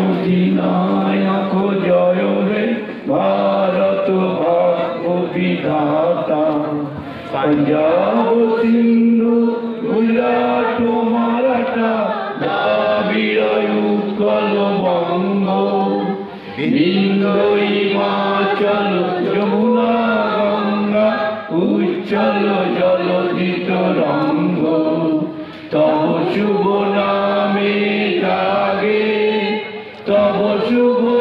অধিনায়ক জয় হে ভারত ভাগ্য বিধাতা पंजाब सिंधु गुजरात माराठा द्राविड़ उत्कल बंग बिंदु हिमाचल यमुना गंगा उच्चल जलधि तरंग तब शुभ नामे जागे तब शुभ